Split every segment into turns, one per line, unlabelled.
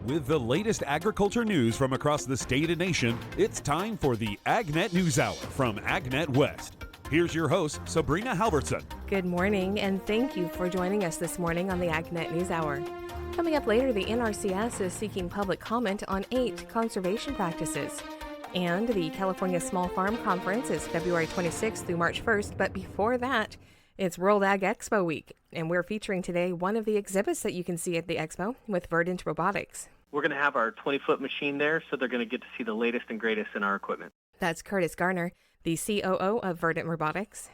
With the latest agriculture news from across the state and nation, it's time for the AgNet News Hour from AgNet West. Here's your host, Sabrina Halvorson.
Good morning, and thank you for joining us this morning on the AgNet News Hour. Coming up later, the NRCS is seeking public comment on 8 conservation practices. And the California Small Farm Conference is February 26th through March 1st, but before that, it's World Ag Expo week, and we're featuring today one of the exhibits that you can see at the expo with Verdant Robotics.
We're going to have our 20-foot machine there, so they're going to get to see the latest and greatest in our equipment.
That's Curtis Garner, the COO of Verdant Robotics.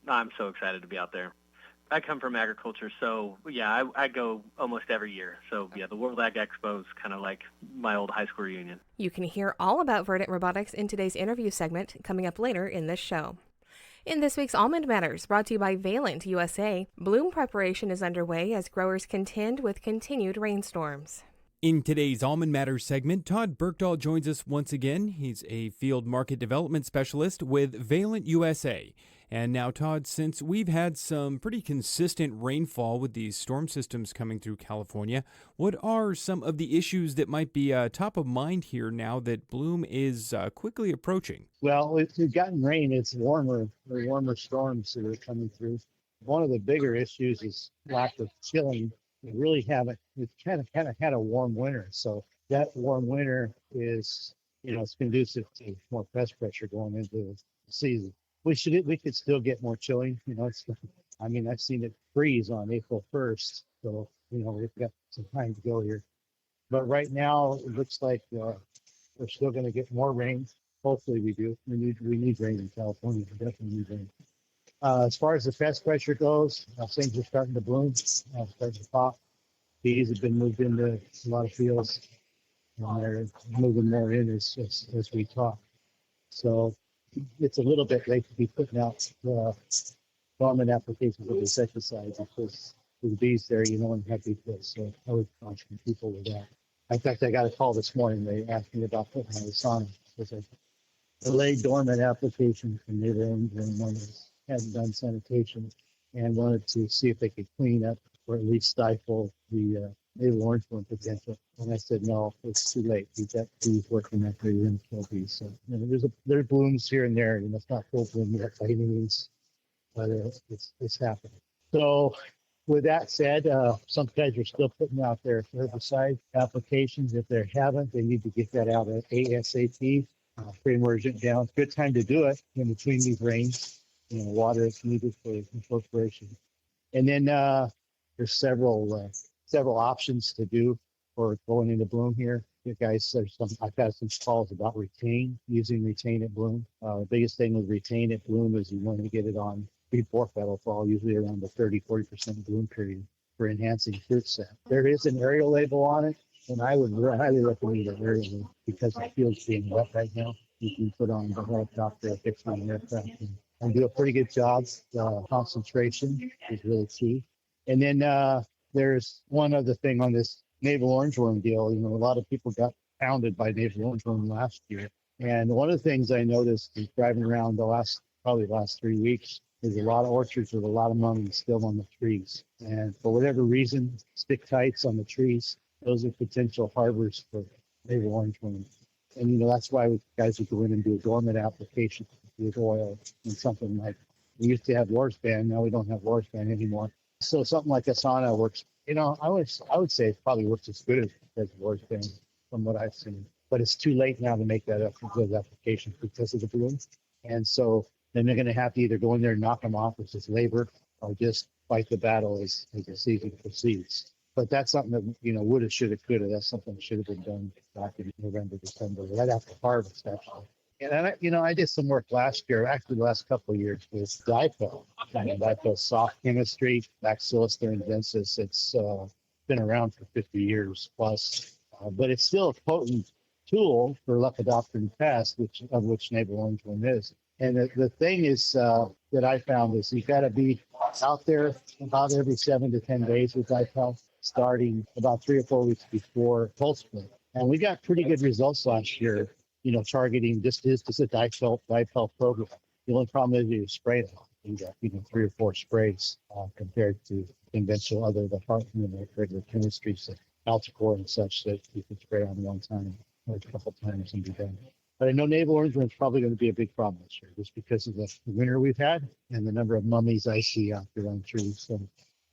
I'm so excited to be out there. I come from agriculture, so I go almost every year. So the World Ag Expo is kind of like my old high school reunion.
You can hear all about Verdant Robotics in today's interview segment coming up later in this show. In this week's Almond Matters, brought to you by Verdant USA, bloom preparation is underway as growers contend with continued rainstorms.
In today's Almond Matters segment, Todd Bergdahl joins us once again. He's a field market development specialist with Verdant USA. And now, Todd, since we've had some pretty consistent rainfall with these storm systems coming through California, what are some of the issues that might be top of mind here now that bloom is quickly approaching?
Well, if you've gotten rain, it's warmer storms that are coming through. One of the bigger issues is lack of chilling. We've kind of had a warm winter. So that warm winter is, it's conducive to more pest pressure going into the season. We could still get more chilling. I've seen it freeze on April 1st. So, we've got some time to go here. But right now, it looks like we're still going to get more rain. Hopefully we do. We need rain in California. We definitely need rain. As far as the pest pressure goes, things are starting to bloom, starting to pop. Bees have been moved into a lot of fields, and they're moving more in as we talk. So it's a little bit late to be putting out dormant applications of insecticides because with the bees there, you don't have to do this. So I would caution people with that. In fact, I got a call this morning. They asked me about putting on the sauna because I delayed dormant application from neighboring one hadn't done sanitation and wanted to see if they could clean up or at least stifle the navel orange worm potential. And I said, no, it's too late. We've got bees working after the inflow bees. So there's blooms here and there, it's not full bloom yet by any means, but it's happening. So with that said, some guys are still putting out their herbicide applications. If they haven't, they need to get that out at ASAP, pre-emergent down. Good time to do it in between these rains. Water is needed for incorporation. And then there's several options to do for going into bloom here. You guys, I've had some calls about using retain at bloom. The biggest thing with retain at bloom is you want to get it on before petal fall, usually around the 30-40% bloom period for enhancing fruit set. There is an aerial label on it, and I would highly recommend an aerial label because the field's being wet right now. You can put on the helicopter, fix on the aircraft, and do a pretty good job. Concentration is really key. And then there's one other thing on this navel orange worm deal. A lot of people got pounded by navel orange worm last year. And one of the things I noticed is driving around the last 3 weeks is a lot of orchards with a lot of money still on the trees. And for whatever reason, stick tights on the trees, those are potential harbors for navel orange worm. And, that's why guys would go in and do a dormant application with oil and something like, we used to have Lorsban, now we don't have Lorsban anymore. So something like a sauna works. I would say it probably works as good as Lorsban from what I've seen. But it's too late now to make those applications because of the bloom. And so then they're going to have to either go in there and knock them off, which is labor, or just fight the battle as the season proceeds. But that's something that, woulda, shoulda, coulda. That's something that should have been done back in November, December, right after harvest, actually. And I did some work last year, actually the last couple of years, with dipel, dipel soft chemistry, Bacillus thuringiensis. It's been around for 50 years plus, but it's still a potent tool for lepidopteran pests, of which navel orange worm is. And the thing is that I found is you've got to be out there about every 7 to 10 days with dipel, starting about 3 or 4 weeks before pulse split. And we got pretty good results last year, targeting just a dipel program. The only problem is you spray it. You got 3 or 4 sprays compared to conventional the regular chemistry. So Alticore and such that you can spray on one time or a couple times and be done. But I know navel orange is probably going to be a big problem this year just because of the winter we've had and the number of mummies I see out there on trees. So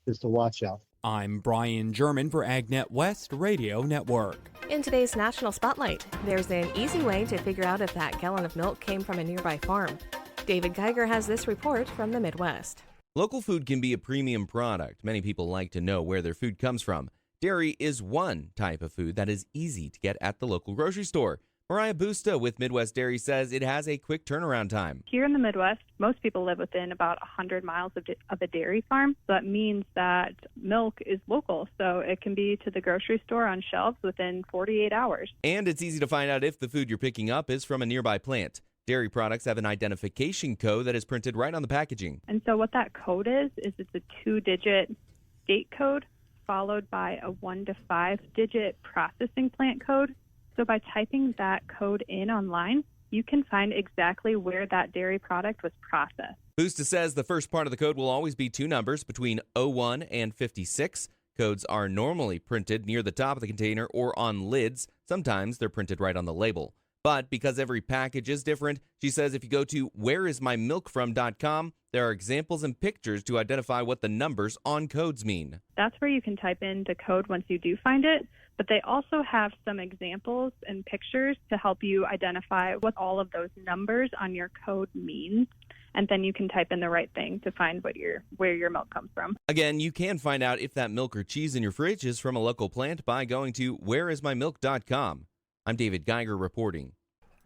just a watch out.
I'm Brian German for AgNet West Radio Network.
In today's National Spotlight, there's an easy way to figure out if that gallon of milk came from a nearby farm. David Geiger has this report from the Midwest.
Local food can be a premium product. Many people like to know where their food comes from. Dairy is one type of food that is easy to get at the local grocery store. Mariah Busta with Midwest Dairy says it has a quick turnaround time.
Here in the Midwest, most people live within about 100 miles of a dairy farm. So that means that milk is local, so it can be to the grocery store on shelves within 48 hours.
And it's easy to find out if the food you're picking up is from a nearby plant. Dairy products have an identification code that is printed right on the packaging.
And so what that code is it's a 2-digit state code followed by a 1 to 5-digit processing plant code. So by typing that code in online, you can find exactly where that dairy product was processed.
Busta says the first part of the code will always be two numbers between 01 and 56. Codes are normally printed near the top of the container or on lids. Sometimes they're printed right on the label. But because every package is different, she says if you go to whereismymilkfrom.com, there are examples and pictures to identify what the numbers on codes mean.
That's where you can type in the code once you do find it, but they also have some examples and pictures to help you identify what all of those numbers on your code mean. And then you can type in the right thing to find where your milk comes from.
Again, you can find out if that milk or cheese in your fridge is from a local plant by going to whereismymilk.com. I'm David Geiger reporting.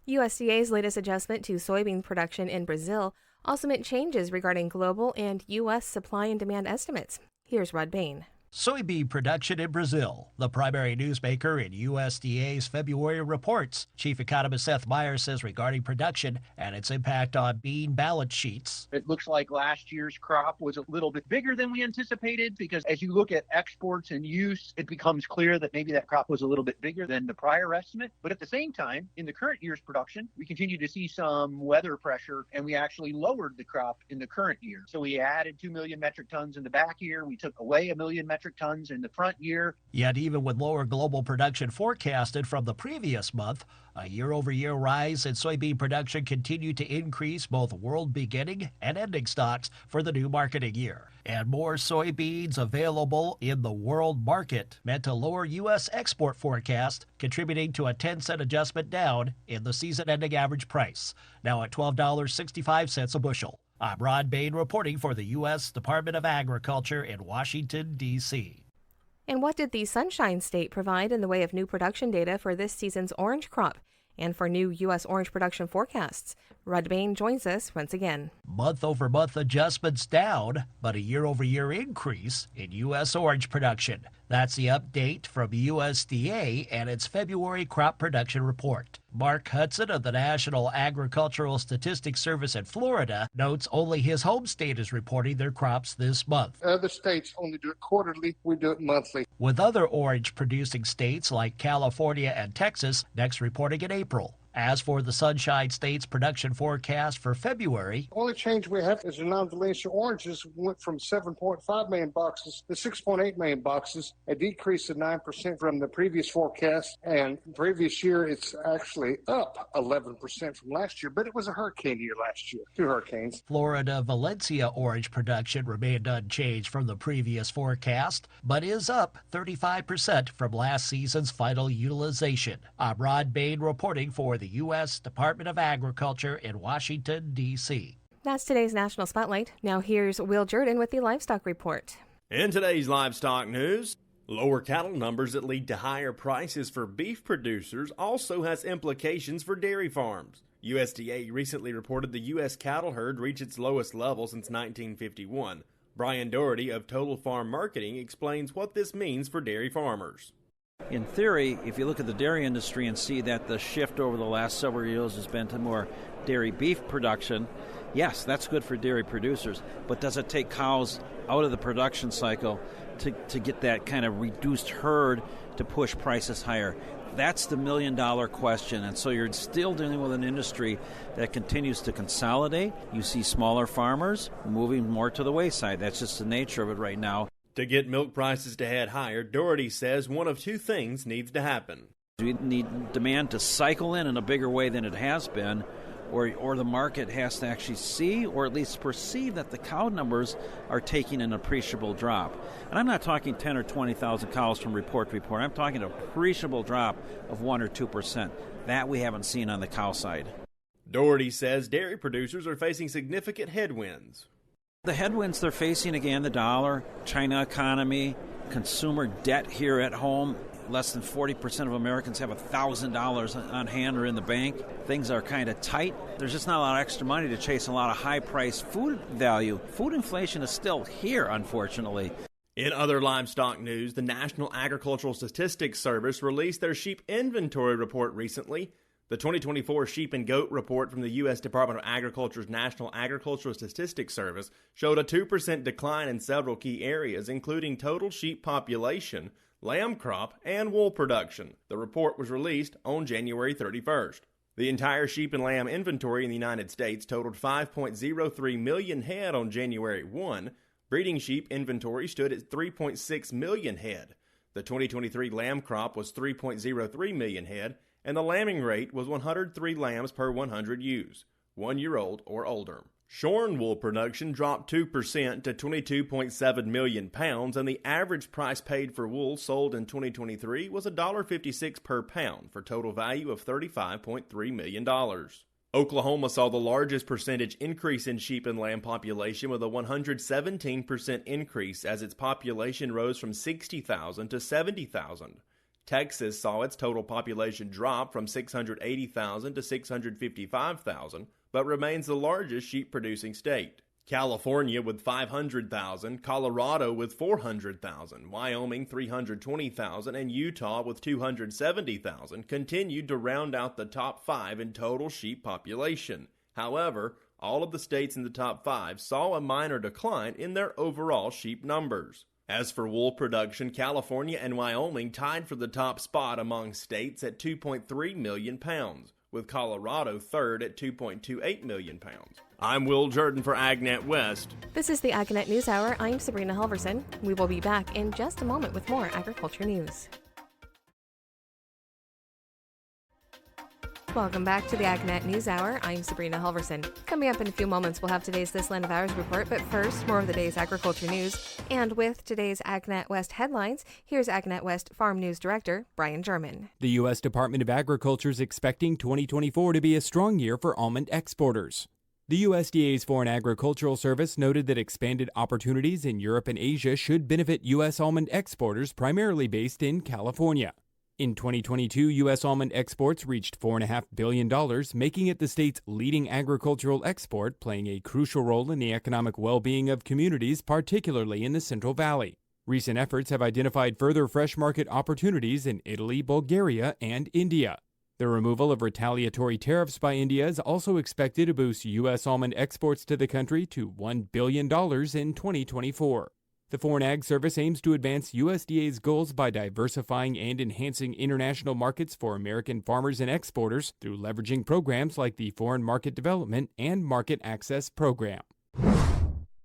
USDA's latest adjustment to soybean production in Brazil also meant changes regarding global and U.S. supply and demand estimates. Here's Rod Bain.
Soybean production in Brazil, the primary newsmaker in USDA's February reports. Chief economist Seth Meyer says regarding production and its impact on bean balance sheets.
It looks like last year's crop was a little bit bigger than we anticipated because as you look at exports and use, it becomes clear that maybe that crop was a little bit bigger than the prior estimate. But at the same time, in the current year's production, we continue to see some weather pressure and we actually lowered the crop in the current year. So we added 2 million metric tons in the back year. We took away 1 million metric tons in the front year.
Yet even with lower global production forecasted from the previous month, a year-over-year rise in soybean production continued to increase both world beginning and ending stocks for the new marketing year. And more soybeans available in the world market meant a lower U.S. export forecast, contributing to a 10-cent adjustment down in the season-ending average price, now at $12.65 a bushel. I'm Rod Bain reporting for the U.S. Department of Agriculture in Washington, D.C.
And what did the Sunshine State provide in the way of new production data for this season's orange crop and for new U.S. orange production forecasts? Rod Bain joins us once again.
Month-over-month adjustments down, but a year-over-year increase in U.S. orange production. That's the update from USDA and its February crop production report. Mark Hudson of the National Agricultural Statistics Service in Florida notes only his home state is reporting their crops this month.
Other states only do it quarterly. We do it monthly.
With other orange-producing states like California and Texas next reporting in April. As for the Sunshine State's production forecast for February,
the only change we have is the non-Valencia oranges went from 7.5 million boxes to 6.8 million boxes, a decrease of 9% from the previous forecast. And previous year, it's actually up 11% from last year, but it was a hurricane year last year, 2 hurricanes.
Florida Valencia orange production remained unchanged from the previous forecast, but is up 35% from last season's final utilization. I'm Rod Bain reporting for the U.S. Department of Agriculture in Washington, D.C.
That's today's National Spotlight. Now here's Will Jordan with the Livestock Report.
In today's livestock news, lower cattle numbers that lead to higher prices for beef producers also has implications for dairy farms. USDA recently reported the U.S. cattle herd reached its lowest level since 1951. Brian Doherty of Total Farm Marketing explains what this means for dairy farmers.
In theory, if you look at the dairy industry and see that the shift over the last several years has been to more dairy beef production, yes, that's good for dairy producers, but does it take cows out of the production cycle to get that kind of reduced herd to push prices higher? That's the million-dollar question, and so you're still dealing with an industry that continues to consolidate. You see smaller farmers moving more to the wayside. That's just the nature of it right now.
To get milk prices to head higher, Doherty says one of two things needs to happen.
We need demand to cycle in a bigger way than it has been, or the market has to actually see or at least perceive that the cow numbers are taking an appreciable drop. And I'm not talking 10 or 20,000 cows from report to report. I'm talking an appreciable drop of 1 or 2%. That we haven't seen on the cow side.
Doherty says dairy producers are facing significant headwinds.
The headwinds they're facing, again, the dollar, China economy, consumer debt here at home. Less than 40% of Americans have $1,000 on hand or in the bank. Things are kind of tight. There's just not a lot of extra money to chase a lot of high-priced food value. Food inflation is still here, unfortunately.
In other livestock news, the National Agricultural Statistics Service released their sheep inventory report recently. The 2024 Sheep and Goat Report from the U.S. Department of Agriculture's National Agricultural Statistics Service showed a 2% decline in several key areas, including total sheep population, lamb crop, and wool production. The report was released on January 31st. The entire sheep and lamb inventory in the United States totaled 5.03 million head on January 1. Breeding sheep inventory stood at 3.6 million head. The 2023 lamb crop was 3.03 million head, and the lambing rate was 103 lambs per 100 ewes, 1 year old or older. Shorn wool production dropped 2% to 22.7 million pounds, and the average price paid for wool sold in 2023 was $1.56 per pound for total value of $35.3 million. Oklahoma saw the largest percentage increase in sheep and lamb population with a 117% increase as its population rose from 60,000 to 70,000. Texas saw its total population drop from 680,000 to 655,000, but remains the largest sheep-producing state. California with 500,000, Colorado with 400,000, Wyoming 320,000, and Utah with 270,000 continued to round out the top 5 in total sheep population. However, all of the states in the top 5 saw a minor decline in their overall sheep numbers. As for wool production, California and Wyoming tied for the top spot among states at 2.3 million pounds, with Colorado third at 2.28 million pounds. I'm Will Jordan for AgNet West.
This is the AgNet News Hour. I'm Sabrina Halvorson. We will be back in just a moment with more agriculture news. Welcome back to the AgNet News Hour. I'm Sabrina Halvorson. Coming up in a few moments, we'll have today's This Land of Ours report, but first, more of the day's agriculture news. And with today's AgNet West headlines, here's AgNet West Farm News Director Brian German.
The U.S. Department of Agriculture is expecting 2024 to be a strong year for almond exporters. The USDA's Foreign Agricultural Service noted that expanded opportunities in Europe and Asia should benefit U.S. almond exporters primarily based in California. In 2022, U.S. almond exports reached $4.5 billion, making it the state's leading agricultural export, playing a crucial role in the economic well-being of communities, particularly in the Central Valley. Recent efforts have identified further fresh market opportunities in Italy, Bulgaria, and India. The removal of retaliatory tariffs by India is also expected to boost U.S. almond exports to the country to $1 billion in 2024. The Foreign Ag Service aims to advance USDA's goals by diversifying and enhancing international markets for American farmers and exporters through leveraging programs like the Foreign Market Development and Market Access Program.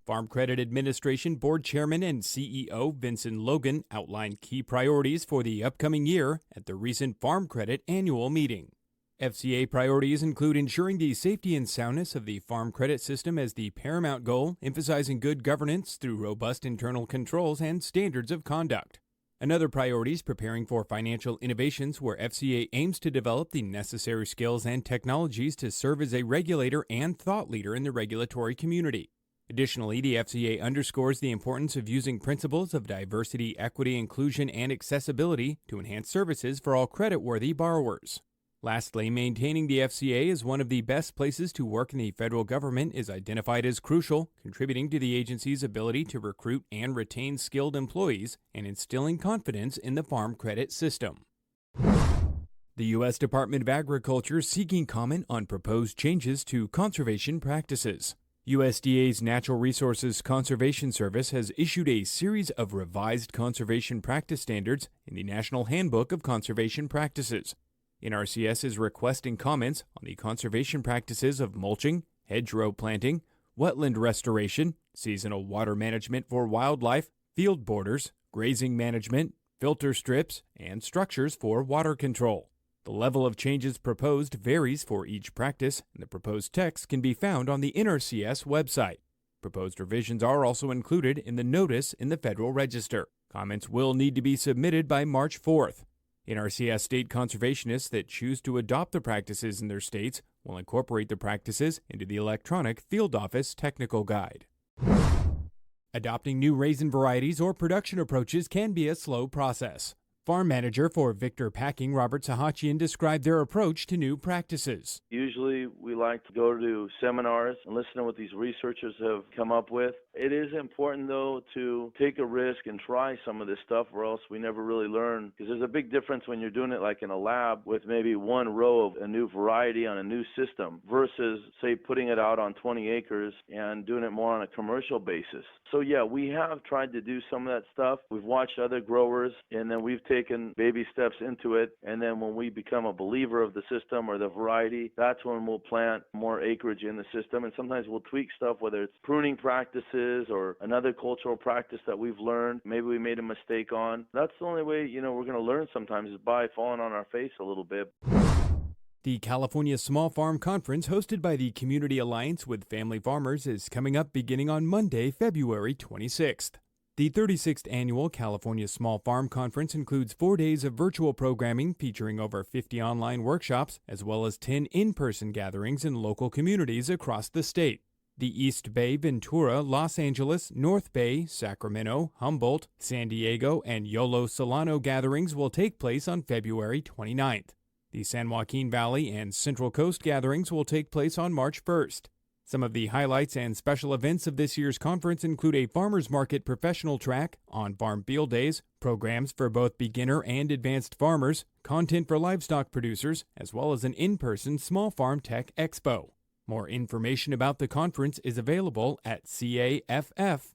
Farm Credit Administration Board Chairman and CEO Vincent Logan outlined key priorities for the upcoming year at the recent Farm Credit Annual Meeting. FCA priorities include ensuring the safety and soundness of the farm credit system as the paramount goal, emphasizing good governance through robust internal controls and standards of conduct. Another priority is preparing for financial innovations, where FCA aims to develop the necessary skills and technologies to serve as a regulator and thought leader in the regulatory community. Additionally, the FCA underscores the importance of using principles of diversity, equity, inclusion, and accessibility to enhance services for all credit-worthy borrowers. Lastly, maintaining the FCA as one of the best places to work in the federal government is identified as crucial, contributing to the agency's ability to recruit and retain skilled employees and instilling confidence in the farm credit system. The U.S. Department of Agriculture is seeking comment on proposed changes to conservation practices. USDA's Natural Resources Conservation Service has issued a series of revised conservation practice standards in the National Handbook of Conservation Practices. NRCS is requesting comments on the conservation practices of mulching, hedgerow planting, wetland restoration, seasonal water management for wildlife, field borders, grazing management, filter strips, and structures for water control. The level of changes proposed varies for each practice, and the proposed text can be found on the NRCS website. Proposed revisions are also included in the notice in the Federal Register. Comments will need to be submitted by March 4th. NRCS state conservationists that choose to adopt the practices in their states will incorporate the practices into the electronic Field Office Technical Guide. Adopting new raisin varieties or production approaches can be a slow process. Farm manager for Victor Packing, Robert Sahachian, described their approach to new practices.
Usually we like to go to seminars and listen to what these researchers have come up with. It is important, though, to take a risk and try some of this stuff, or else we never really learn. Because there's a big difference when you're doing it like in a lab with maybe one row of a new variety on a new system versus, say, putting it out on 20 acres and doing it more on a commercial basis. So, yeah, we have tried to do some of that stuff. We've watched other growers, and then we've taken baby steps into it. And then when we become a believer of the system or the variety, that's when we'll plant more acreage in the system. And sometimes we'll tweak stuff, whether it's pruning practices or another cultural practice that we've learned, maybe we made a mistake on. That's the only way, we're going to learn sometimes is by falling on our face a little bit.
The California Small Farm Conference, hosted by the Community Alliance with Family Farmers, is coming up beginning on Monday, February 26th. The 36th Annual California Small Farm Conference includes 4 days of virtual programming featuring over 50 online workshops, as well as 10 in-person gatherings in local communities across the state. The East Bay, Ventura, Los Angeles, North Bay, Sacramento, Humboldt, San Diego, and Yolo Solano gatherings will take place on February 29th. The San Joaquin Valley and Central Coast gatherings will take place on March 1st. Some of the highlights and special events of this year's conference include a farmers market professional track, on-farm field days, programs for both beginner and advanced farmers, content for livestock producers, as well as an in-person small farm tech expo. More information about the conference is available at caff.org.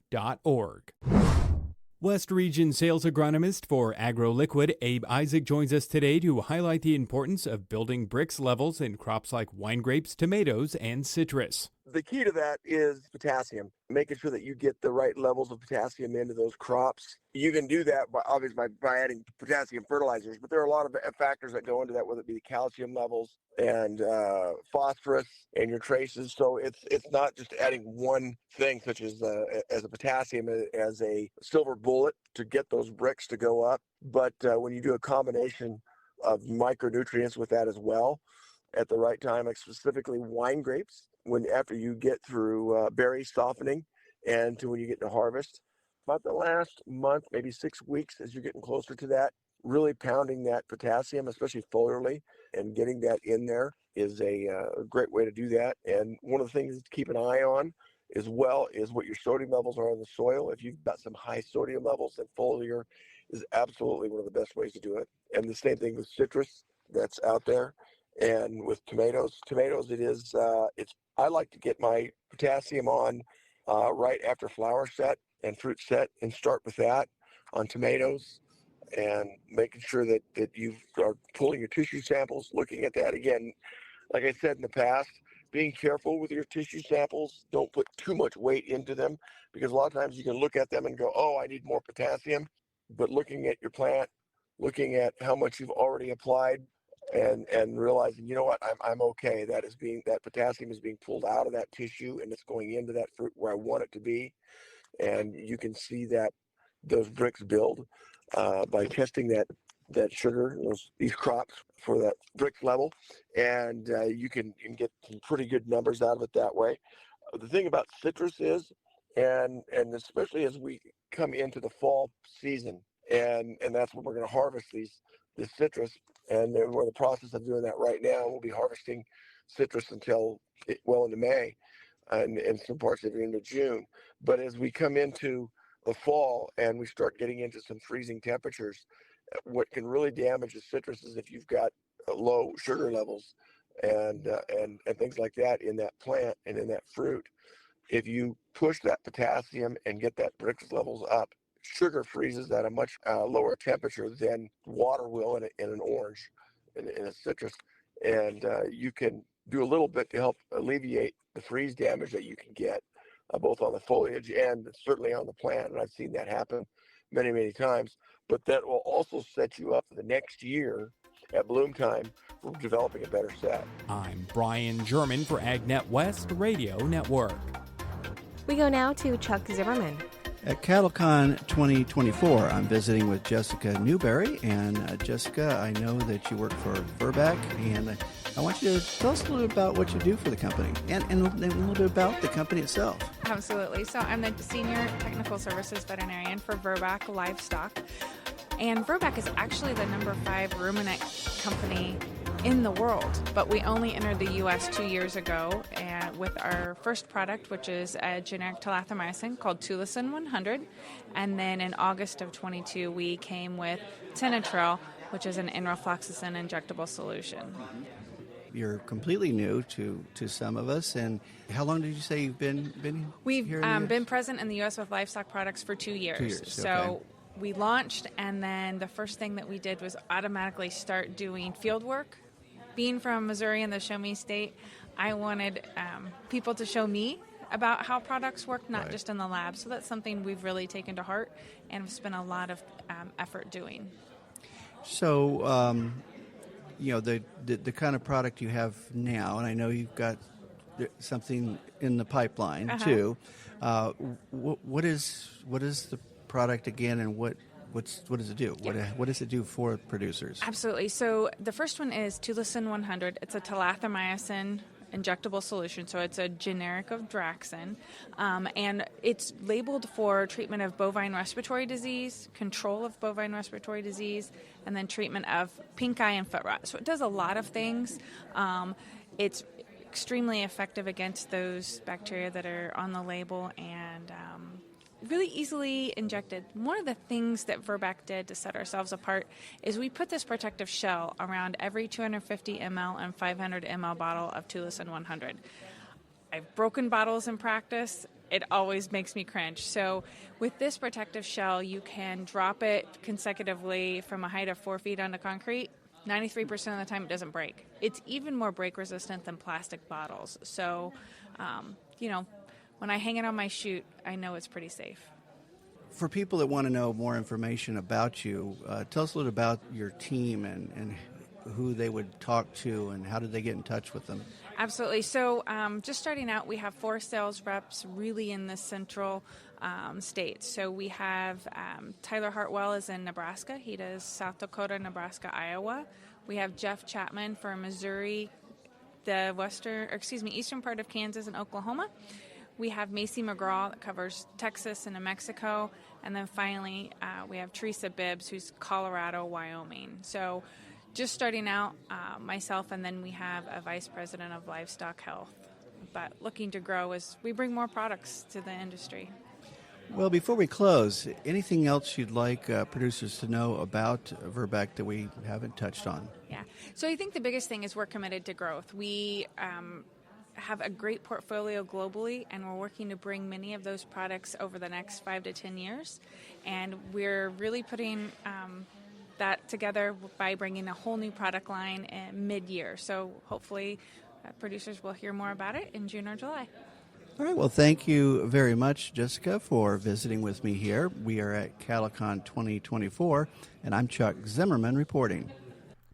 West Region sales agronomist for AgroLiquid, Abe Isaac, joins us today to highlight the importance of building Brix levels in crops like wine grapes, tomatoes, and citrus.
The key to that is potassium, making sure that you get the right levels of potassium into those crops. You can do that obviously by adding potassium fertilizers, but there are a lot of factors that go into that, whether it be the calcium levels and phosphorus and your traces. So it's not just adding one thing, such as a potassium as a silver bullet to get those Brix to go up. But when you do a combination of micronutrients with that as well at the right time, like specifically wine grapes, after you get through berry softening and to when you get to harvest, about the last month, maybe 6 weeks, as you're getting closer to that, really pounding that potassium, especially foliarly, and getting that in there is a great way to do that. And one of the things to keep an eye on as well is what your sodium levels are in the soil. If you've got some high sodium levels, then foliar is absolutely one of the best ways to do it. And the same thing with citrus that's out there. And with tomatoes, I like to get my potassium on right after flower set and fruit set and start with that on tomatoes and making sure that you are pulling your tissue samples, looking at that. Again, like I said in the past, being careful with your tissue samples. Don't put too much weight into them because a lot of times you can look at them and go, oh, I need more potassium. But looking at your plant, looking at how much you've already applied, and realizing, you know what, I'm okay. That potassium is being pulled out of that tissue and it's going into that fruit where I want it to be. And you can see that those Brix build by testing that sugar, these crops for that Brix level, and you can get some pretty good numbers out of it that way. The thing about citrus is, and especially as we come into the fall season, and that's when we're going to harvest this citrus. And we're in the process of doing that right now. We'll be harvesting citrus until well into May and some parts of it into June. But as we come into the fall and we start getting into some freezing temperatures, what can really damage the citrus is if you've got low sugar levels and things like that in that plant and in that fruit. If you push that potassium and get that Brix levels up, sugar freezes at a much lower temperature than water will in an orange, in a citrus. And you can do a little bit to help alleviate the freeze damage that you can get both on the foliage and certainly on the plant. And I've seen that happen many, many times. But that will also set you up for the next year at bloom time for developing a better set.
I'm Brian German for AgNet West Radio Network.
We go now to Chuck Zimmerman.
At CattleCon 2024, I'm visiting with Jessica Newberry. And Jessica, I know that you work for Verbac, and I want you to tell us a little bit about what you do for the company and a little bit about the company itself.
Absolutely. So I'm the Senior Technical Services Veterinarian for Verbac Livestock. And Verbac is actually the number 5 ruminant company in the world, but we only entered the U.S. 2 years ago with our first product, which is a generic tulathromycin called Tulicin 100. And then in August of 22, we came with Tenatrel, which is an enrofloxacin injectable solution.
You're completely new to some of us. And how long did you say you've been
We've
here in the
been present in the U.S. with livestock products for 2 years.
2 years,
So
okay.
we launched, and then the first thing that we did was automatically start doing field work. Being from Missouri in the Show Me State, I wanted people to show me about how products work, not just in the lab. So that's something we've really taken to heart and have spent a lot of effort doing.
So, the kind of product you have now, and I know you've got something in the pipeline too. What is the product again, and what does it do?
Yeah.
What does it do for producers?
Absolutely. So the first one is Tulicin 100. It's a tulathromycin injectable solution, so it's a generic of Draxxin, and it's labeled for treatment of bovine respiratory disease, control of bovine respiratory disease, and then treatment of pink eye and foot rot. So it does a lot of things. It's extremely effective against those bacteria that are on the label, and really easily injected. One of the things that Verbac did to set ourselves apart is we put this protective shell around every 250 ml and 500 ml bottle of Tulicin 100. I've broken bottles in practice. It always makes me cringe. So with this protective shell, you can drop it consecutively from a height of 4 feet onto concrete. 93% of the time it doesn't break. It's even more break resistant than plastic bottles. So, when I hang it on my chute, I know it's pretty safe.
For people that want to know more information about you, tell us a little about your team and who they would talk to and how did they get in touch with them?
Absolutely. So just starting out, we have 4 sales reps really in the central states. So we have Tyler Hartwell is in Nebraska. He does South Dakota, Nebraska, Iowa. We have Jeff Chapman for Missouri, the eastern part of Kansas and Oklahoma. We have Macy McGraw that covers Texas and New Mexico. And then finally, we have Teresa Bibbs, who's Colorado, Wyoming. So just starting out, myself, and then we have a vice president of livestock health. But looking to grow as we bring more products to the industry.
Well, before we close, anything else you'd like producers to know about Verbac that we haven't touched on?
Yeah. So I think the biggest thing is we're committed to growth. We have a great portfolio globally, and we're working to bring many of those products over the next 5 to 10 years. And we're really putting that together by bringing a whole new product line mid-year. So hopefully producers will hear more about it in June or July.
All right. Well, thank you very much, Jessica, for visiting with me here. We are at CattleCon 2024, and I'm Chuck Zimmerman reporting.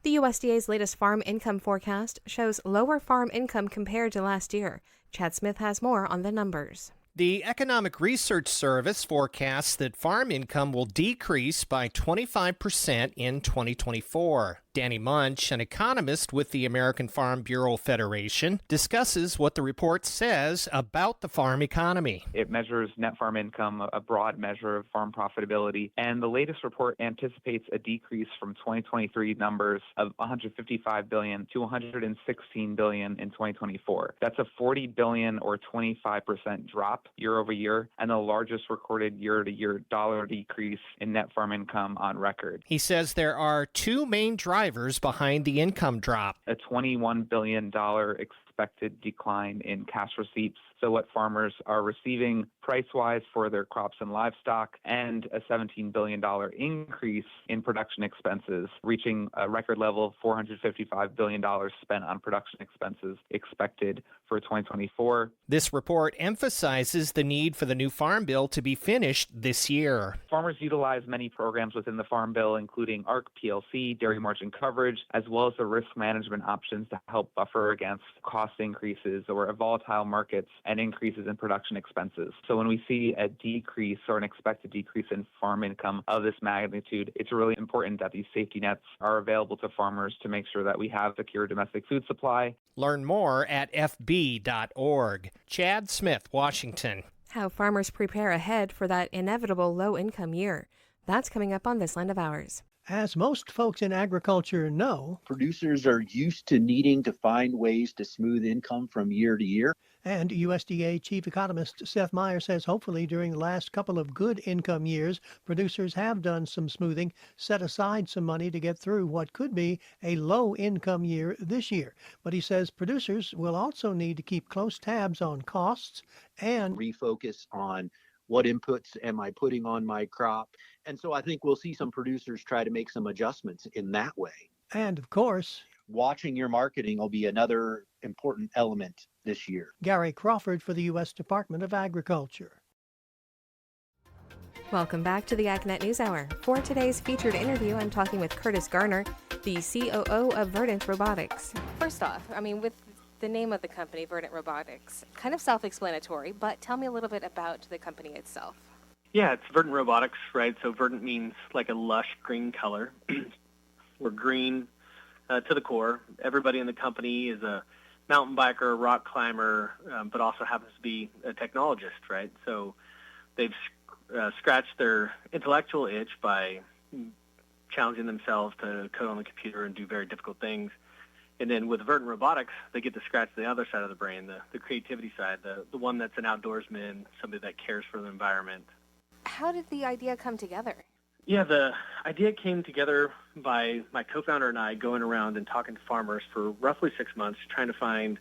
The USDA's latest farm income forecast shows lower farm income compared to last year. Chad Smith has more on the numbers.
The Economic Research Service forecasts that farm income will decrease by 25% in 2024. Danny Munch, an economist with the American Farm Bureau Federation, discusses what the report says about the farm economy.
It measures net farm income, a broad measure of farm profitability, and the latest report anticipates a decrease from 2023 numbers of $155 billion to $116 billion in 2024. That's a $40 billion or 25% drop year over year, and the largest recorded year-to-year dollar decrease in net farm income on record.
He says there are 2 main drivers behind the income drop.
A $21 billion expected decline in cash receipts So what farmers are receiving price-wise for their crops and livestock, and a $17 billion increase in production expenses, reaching a record level of $455 billion spent on production expenses expected for 2024.
This report emphasizes the need for the new Farm Bill to be finished this year.
Farmers utilize many programs within the Farm Bill, including ARC PLC, dairy margin coverage, as well as the risk management options to help buffer against cost increases or volatile markets and increases in production expenses. So when we see a decrease or an expected decrease in farm income of this magnitude, it's really important that these safety nets are available to farmers to make sure that we have secure domestic food supply.
Learn more at fb.org. Chad Smith, Washington.
How farmers prepare ahead for that inevitable low-income year. That's coming up on This Land of Ours.
As most folks in agriculture know,
producers are used to needing to find ways to smooth income from year to year.
And USDA Chief Economist Seth Meyer says hopefully during the last couple of good income years, producers have done some smoothing, set aside some money to get through what could be a low income year this year. But he says producers will also need to keep close tabs on costs and
refocus on what inputs am I putting on my crop. And so I think we'll see some producers try to make some adjustments in that way.
And of course,
watching your marketing will be another important element this year.
Gary Crawford for the U.S. Department of Agriculture.
Welcome back to the AgNet News Hour. For today's featured interview, I'm talking with Curtis Garner, the COO of Verdant Robotics. First off, with the name of the company, Verdant Robotics, kind of self-explanatory, but tell me a little bit about the company itself.
Yeah, it's Verdant Robotics, right? So verdant means like a lush green color. We're green to the core. Everybody in the company is a mountain biker, rock climber, but also happens to be a technologist, right? So they've scratched their intellectual itch by challenging themselves to code on the computer and do very difficult things. And then with Verdant Robotics, they get to scratch the other side of the brain, the creativity side, the one that's an outdoorsman, somebody that cares for the environment.
How did the idea come together?
Yeah, the idea came together by my co-founder and I going around and talking to farmers for roughly 6 months, trying to find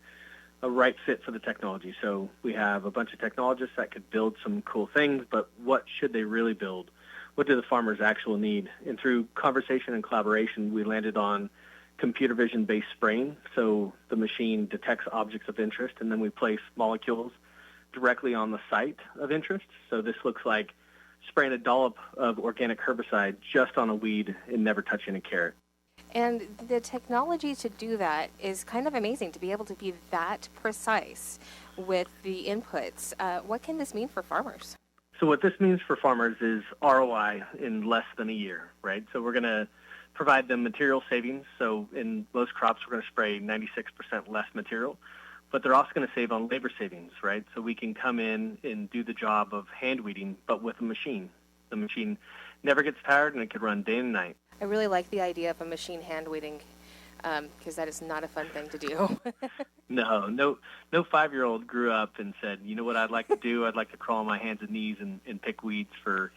a right fit for the technology. So we have a bunch of technologists that could build some cool things, but what should they really build? What do the farmers actually need? And through conversation and collaboration, we landed on computer vision-based spraying. So the machine detects objects of interest, and then we place molecules directly on the site of interest. So this looks like spraying a dollop of organic herbicide just on a weed and never touching a carrot.
And the technology to do that is kind of amazing, to be able to be that precise with the inputs. What can this mean for farmers?
So what this means for farmers is ROI in less than a year, right? So we're going to provide them material savings. So in most crops, we're going to spray 96% less material, but they're also going to save on labor savings, right? So we can come in and do the job of hand weeding, but with a machine. The machine never gets tired, and it can run day and night.
I really like the idea of a machine hand weeding, because that is not a fun thing to do.
No 5-year-old grew up and said, you know what I'd like to do? I'd like to crawl on my hands and knees and pick weeds for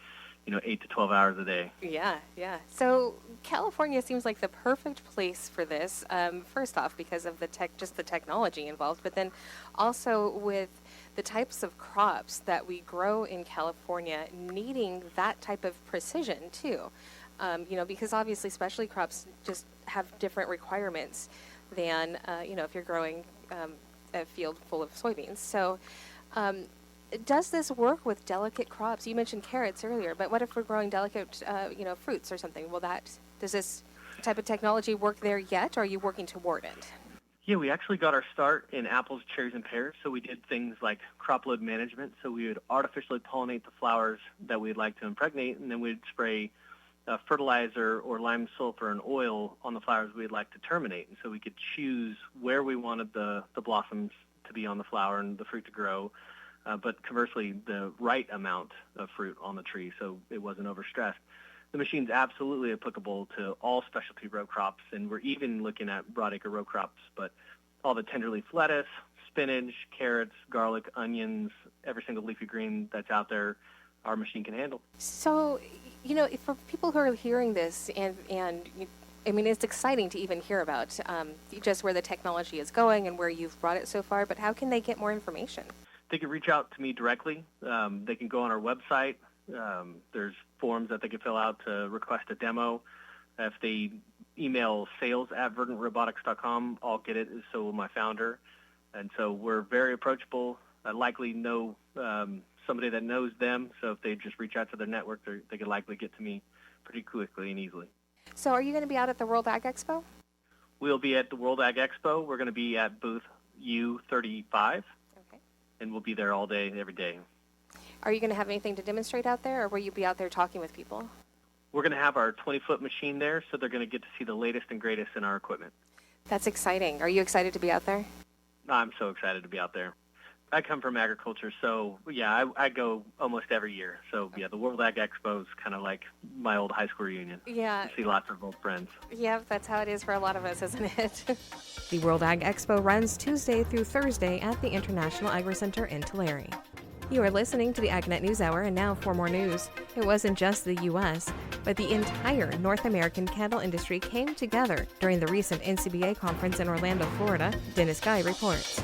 8 to 12 hours a day.
Yeah. So California seems like the perfect place for this. First off, because of the technology involved, but then also with the types of crops that we grow in California needing that type of precision too. Because obviously specialty crops just have different requirements than, if you're growing a field full of soybeans. So does this work with delicate crops? You mentioned carrots earlier, but what if we're growing delicate, fruits or something? Does this type of technology work there yet, or are you working toward it?
Yeah, we actually got our start in apples, cherries, and pears. So we did things like crop load management. So we would artificially pollinate the flowers that we'd like to impregnate, and then we'd spray fertilizer or lime sulfur and oil on the flowers we'd like to terminate. And so we could choose where we wanted the blossoms to be on the flower and the fruit to grow, but conversely, the right amount of fruit on the tree so it wasn't overstressed. The machine's absolutely applicable to all specialty row crops, and we're even looking at broadacre row crops, but all the tender leaf lettuce, spinach, carrots, garlic, onions, every single leafy green that's out there, our machine can handle.
So, for people who are hearing this, and it's exciting to even hear about just where the technology is going and where you've brought it so far, but how can they get more information?
They can reach out to me directly. They can go on our website. There's forms that they can fill out to request a demo. If they email sales@verdantrobotics.com, I'll get it, so will my founder. And so we're very approachable. I likely know somebody that knows them, so if they just reach out to their network, they can likely get to me pretty quickly and easily.
So are you going to be out at the World Ag Expo?
We'll be at the World Ag Expo. We're going to be at booth U35, and we'll be there all day, every day.
Are you going to have anything to demonstrate out there, or will you be out there talking with people?
We're going to have our 20-foot machine there, so they're going to get to see the latest and greatest in our equipment.
That's exciting. Are you excited to be out there?
I'm so excited to be out there. I come from agriculture, so yeah, I go almost every year. So yeah, the World Ag Expo is kind of like my old high school reunion.
Yeah.
I see lots of old friends.
Yeah, that's how it is for a lot of us, isn't it? The World Ag Expo runs Tuesday through Thursday at the International Agri-Center in Tulare. You are listening to the AgNet News Hour, and now for more news. It wasn't just the U.S., but the entire North American cattle industry came together during the recent NCBA conference in Orlando, Florida. Dennis Guy reports.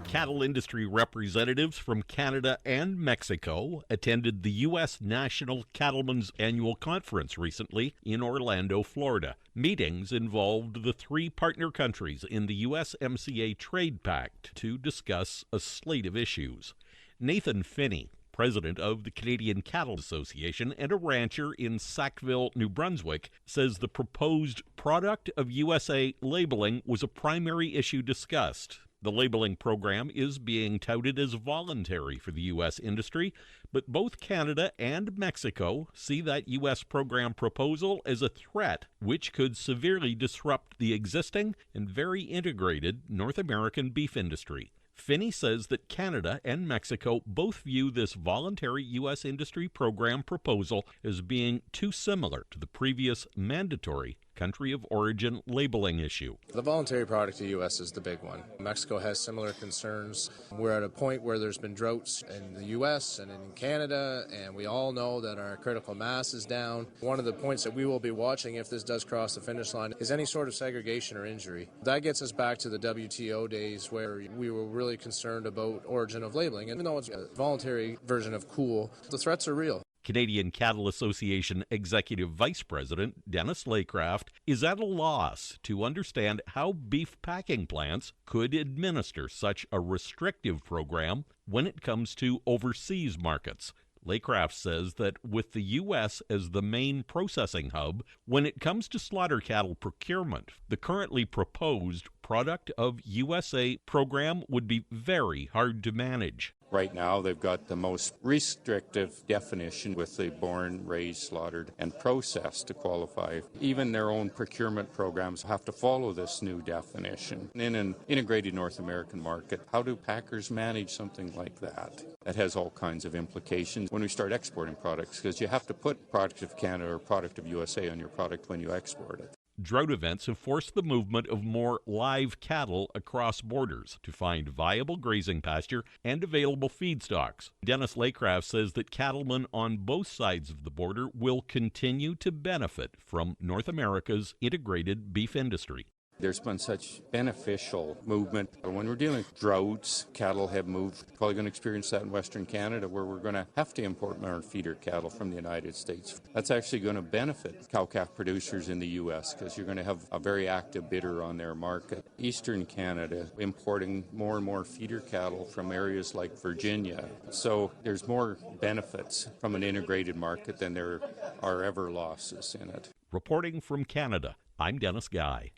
Cattle industry representatives from Canada and Mexico attended the U.S. National Cattlemen's Annual Conference recently in Orlando, Florida. Meetings involved the three partner countries in the USMCA Trade Pact to discuss a slate of issues. Nathan Finney, president of the Canadian Cattle Association and a rancher in Sackville, New Brunswick, says the proposed Product of USA labeling was a primary issue discussed. The labeling program is being touted as voluntary for the U.S. industry, but both Canada and Mexico see that U.S. program proposal as a threat which could severely disrupt the existing and very integrated North American beef industry. Finney says that Canada and Mexico both view this voluntary U.S. industry program proposal as being too similar to the previous mandatory country of origin labeling issue.
The voluntary product to the U.S. is the big one. Mexico has similar concerns. We're at a point where there's been droughts in the U.S. and in Canada, and we all know that our critical mass is down. One of the points that we will be watching if this does cross the finish line is any sort of segregation or injury. That gets us back to the WTO days where we were really concerned about origin of labeling. Even though it's a voluntary version of cool, the threats are real.
Canadian Cattle Association Executive Vice President Dennis Laycraft is at a loss to understand how beef packing plants could administer such a restrictive program when it comes to overseas markets. Laycraft says that with the U.S. as the main processing hub, when it comes to slaughter cattle procurement, the currently proposed Product of USA program would be very hard to manage.
Right now, they've got the most restrictive definition with the born, raised, slaughtered, and processed to qualify. Even their own procurement programs have to follow this new definition. In an integrated North American market, how do packers manage something like that? That has all kinds of implications when we start exporting products, because you have to put Product of Canada or Product of USA on your product when you export it.
Drought events have forced the movement of more live cattle across borders to find viable grazing pasture and available feedstocks. Dennis Laycraft says that cattlemen on both sides of the border will continue to benefit from North America's integrated beef industry.
There's been such beneficial movement. When we're dealing with droughts, cattle have moved. Probably going to experience that in Western Canada, where we're going to have to import more feeder cattle from the United States. That's actually going to benefit cow-calf producers in the U.S. because you're going to have a very active bidder on their market. Eastern Canada importing more and more feeder cattle from areas like Virginia. So there's more benefits from an integrated market than there are ever losses in it.
Reporting from Canada, I'm Dennis Guy.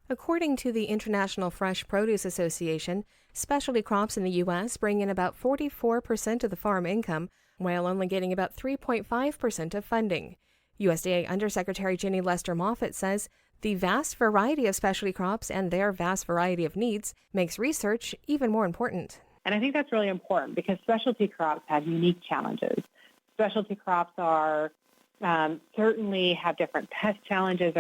According to the International Fresh Produce Association, specialty crops in the U.S. bring in about 44% of the farm income, while only getting about 3.5% of funding. USDA Undersecretary Jenny Lester Moffitt says the vast variety of specialty crops and their vast variety of needs makes research even more important.
And I think that's really important because specialty crops have unique challenges. Specialty crops are certainly have different pest challenges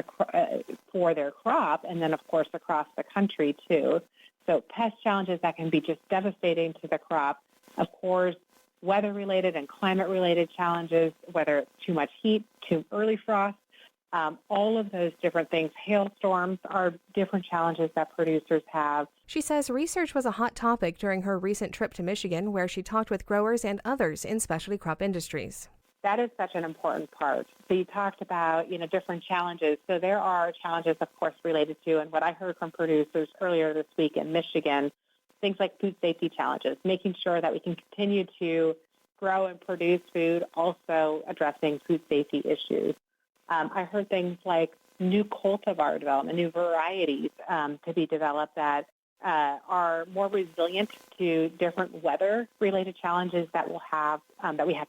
for their crop, and then, of course, across the country, too. So pest challenges that can be just devastating to the crop. Of course, weather-related and climate-related challenges, whether it's too much heat, too early frost, All of those different things. Hailstorms are different challenges that producers have.
She says research was a hot topic during her recent trip to Michigan, where she talked with growers and others in specialty crop industries.
That is such an important part. So you talked about, different challenges. So there are challenges, of course, related to, and what I heard from producers earlier this week in Michigan, things like food safety challenges, making sure that we can continue to grow and produce food, also addressing food safety issues. I heard things like new cultivar development, new varieties to be developed that are more resilient to different weather-related challenges that we have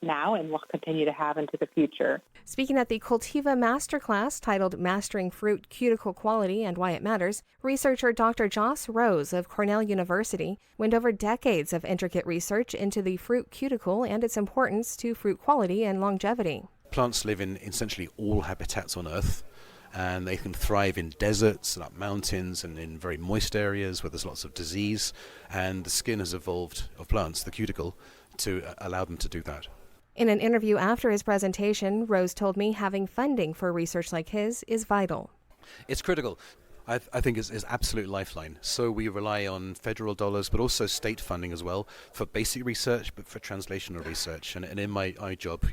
now and will continue to have into the future.
Speaking at the Cultiva Masterclass titled Mastering Fruit Cuticle Quality and Why It Matters, researcher Dr. Joss Rose of Cornell University went over decades of intricate research into the fruit cuticle and its importance to fruit quality and longevity.
Plants live in essentially all habitats on Earth, and they can thrive in deserts and up mountains and in very moist areas where there's lots of disease, and the skin has evolved of plants, the cuticle, to allow them to do that.
In an interview after his presentation, Rose told me having funding for research like his is vital.
It's critical. I think it's absolute lifeline. So we rely on federal dollars, but also state funding as well for basic research, but for translational research. And in my job,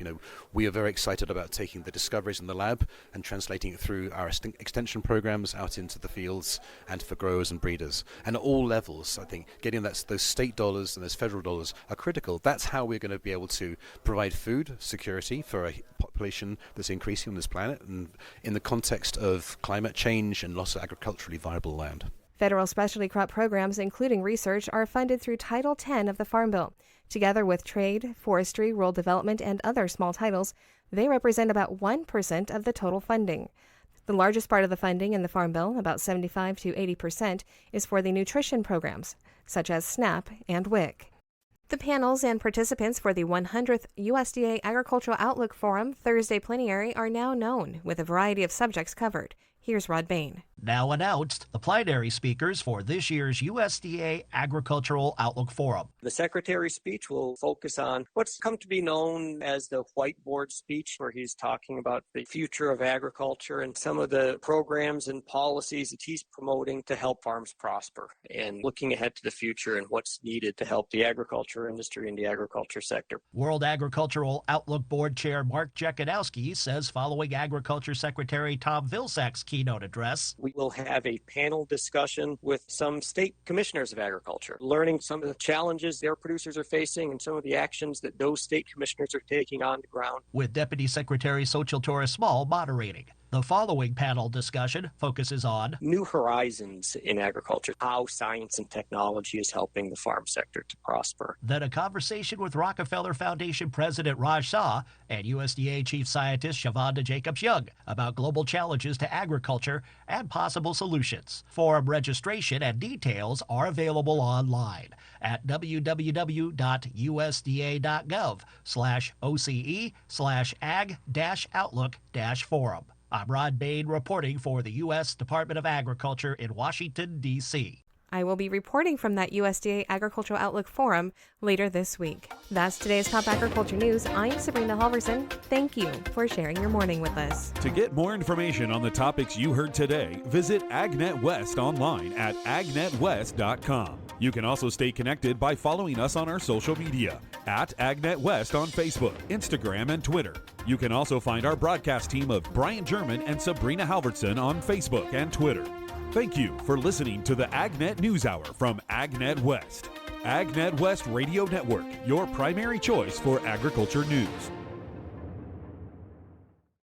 we are very excited about taking the discoveries in the lab and translating it through our extension programs out into the fields and for growers and breeders. And at all levels, I think getting those state dollars and those federal dollars are critical. That's how we're going to be able to provide food security for a population that's increasing on this planet, and in the context of climate change and loss of agriculturally viable land.
Federal specialty crop programs, including research, are funded through Title X of the Farm Bill. Together with trade, forestry, rural development, and other small titles, they represent about 1% of the total funding. The largest part of the funding in the Farm Bill, about 75 to 80%, is for the nutrition programs, such as SNAP and WIC. The panels and participants for the 100th USDA Agricultural Outlook Forum Thursday plenary are now known, with a variety of subjects covered. Here's Rod Bain.
Now announced, the plenary speakers for this year's USDA Agricultural Outlook Forum.
The Secretary's speech will focus on what's come to be known as the whiteboard speech, where he's talking about the future of agriculture and some of the programs and policies that he's promoting to help farms prosper, and looking ahead to the future and what's needed to help the agriculture industry and the agriculture sector.
World Agricultural Outlook Board Chair Mark Jekanowski says following Agriculture Secretary Tom Vilsack's keynote address,
we will have a panel discussion with some state commissioners of agriculture, learning some of the challenges their producers are facing and some of the actions that those state commissioners are taking on the ground,
with Deputy Secretary Xochitl Torres-Small moderating. The following panel discussion focuses on
new horizons in agriculture, how science and technology is helping the farm sector to prosper.
Then a conversation with Rockefeller Foundation President Raj Shah and USDA Chief Scientist Shavonda Jacobs-Young about global challenges to agriculture and possible solutions. Forum registration and details are available online at www.usda.gov/OCE/ag-outlook-forum. I'm Rod Bain reporting for the U.S. Department of Agriculture in Washington, D.C.
I will be reporting from that USDA Agricultural Outlook Forum later this week. That's today's top agriculture news. I'm Sabrina Halvorson. Thank you for sharing your morning with us.
To get more information on the topics you heard today, visit AgNet West online at agnetwest.com. You can also stay connected by following us on our social media at AgNet West on Facebook, Instagram, and Twitter. You can also find our broadcast team of Brian German and Sabrina Halvorson on Facebook and Twitter. Thank you for listening to the AgNet News Hour from AgNet West. AgNet West Radio Network, your primary choice for agriculture news.